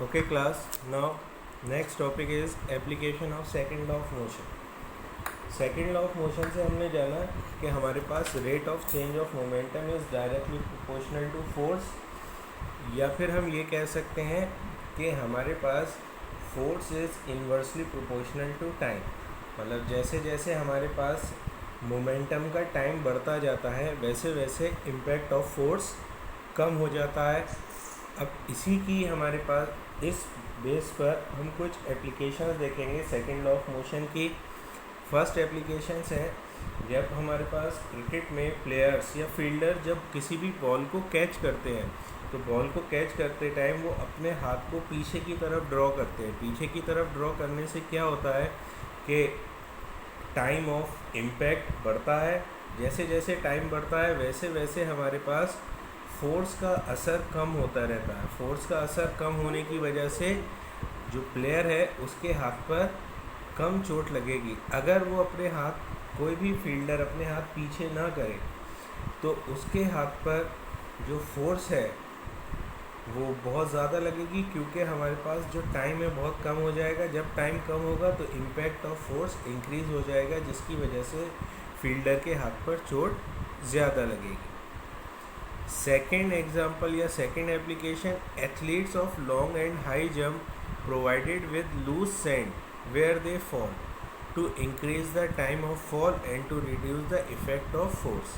Okay class, now next topic is application of second law of motion. Second law of motion से हमने जाना कि हमारे पास rate of change of momentum is directly proportional to force, या फिर हम ये कह सकते हैं कि हमारे पास force is inversely proportional to time. मतलब जैसे जैसे हमारे पास मोमेंटम का टाइम बढ़ता जाता है वैसे वैसे इम्पैक्ट ऑफ फोर्स कम हो जाता है। अब इसी की हमारे पास इस बेस पर हम कुछ एप्लीकेशंस देखेंगे सेकेंड लॉ ऑफ मोशन की। फर्स्ट एप्लीकेशंस है जब हमारे पास क्रिकेट में प्लेयर्स या फील्डर जब किसी भी बॉल को कैच करते हैं तो बॉल को कैच करते टाइम वो अपने हाथ को पीछे की तरफ ड्रॉ करते हैं। पीछे की तरफ ड्रॉ करने से क्या होता है कि टाइम ऑफ इम्पैक्ट बढ़ता है। जैसे जैसे टाइम बढ़ता है वैसे वैसे हमारे पास फोर्स का असर कम होता रहता है। फोर्स का असर कम होने की वजह से जो प्लेयर है उसके हाथ पर कम चोट लगेगी। अगर वो अपने हाथ, कोई भी फील्डर अपने हाथ पीछे ना करे तो उसके हाथ पर जो फोर्स है वो बहुत ज़्यादा लगेगी, क्योंकि हमारे पास जो टाइम है बहुत कम हो जाएगा। जब टाइम कम होगा तो इम्पैक्ट ऑफ फोर्स इंक्रीज़ हो जाएगा, जिसकी वजह से फील्डर के हाथ पर चोट ज़्यादा लगेगी। सेकेंड एग्जाम्पल या second application, athletes of long and high jump provided with loose sand where they fall to increase the time of fall and to reduce the effect of force.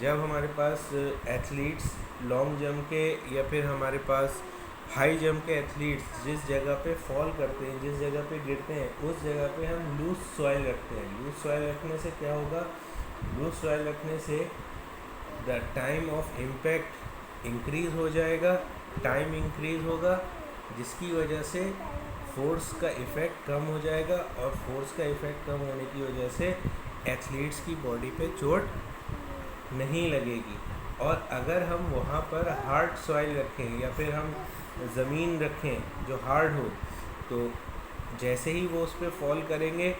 जब हमारे पास athletes long jump के या फिर हमारे पास high jump के athletes जिस जगह पे फॉल करते हैं, जिस जगह पे गिरते हैं, उस जगह पे हम लूज सॉइल रखते हैं। लूज सॉइल रखने से क्या होगा? लूज सॉइल रखने से the time of impact increase हो जाएगा, टाइम इंक्रीज़ होगा, जिसकी वजह से फोर्स का इफ़ेक्ट कम हो जाएगा, और फोर्स का इफ़ेक्ट कम होने की वजह से एथलीट्स की बॉडी पे चोट नहीं लगेगी। और अगर हम वहाँ पर हार्ड सॉइल रखें या फिर हम ज़मीन रखें जो हार्ड हो, तो जैसे ही वो उस पर फॉल करेंगे,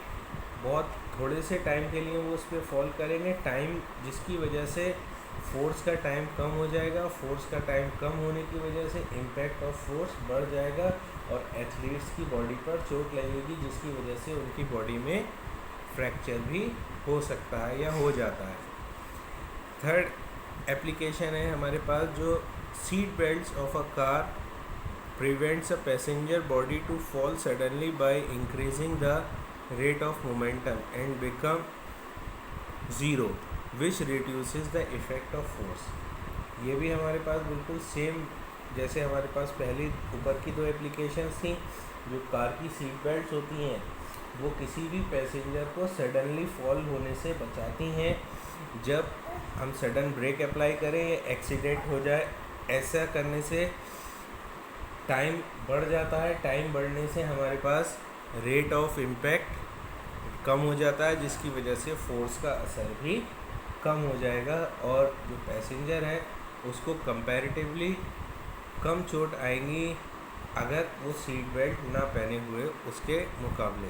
बहुत थोड़े से टाइम के लिए वो उस पर फॉल करेंगे, टाइम जिसकी वजह से फोर्स का टाइम कम हो जाएगा। फोर्स का टाइम कम होने की वजह से इम्पैक्ट ऑफ फोर्स बढ़ जाएगा और एथलीट्स की बॉडी पर चोट लगेगी, जिसकी वजह से उनकी बॉडी में फ्रैक्चर भी हो सकता है या हो जाता है। थर्ड एप्लीकेशन है हमारे पास जो seat belts of a car prevents a passenger body to fall suddenly by increasing the rate of momentum and become zero which reduces the effect of force. ये भी हमारे पास बिल्कुल सेम जैसे हमारे पास पहली ऊपर की दो एप्लीकेशंस थी। जो कार की सीट बेल्ट्स होती हैं वो किसी भी पैसेंजर को सडनली फॉल होने से बचाती हैं। जब हम सडन ब्रेक अप्लाई करें या एक्सीडेंट हो जाए, ऐसा करने से टाइम बढ़ जाता है। टाइम बढ़ने से हमारे पास रेट ऑफ इम्पैक्ट कम हो जाता है, जिसकी वजह से फोर्स का असर भी कम हो जाएगा और जो पैसेंजर है उसको कंपैरेटिवली कम चोट आएंगी अगर वो सीट बेल्ट ना पहने हुए उसके मुकाबले।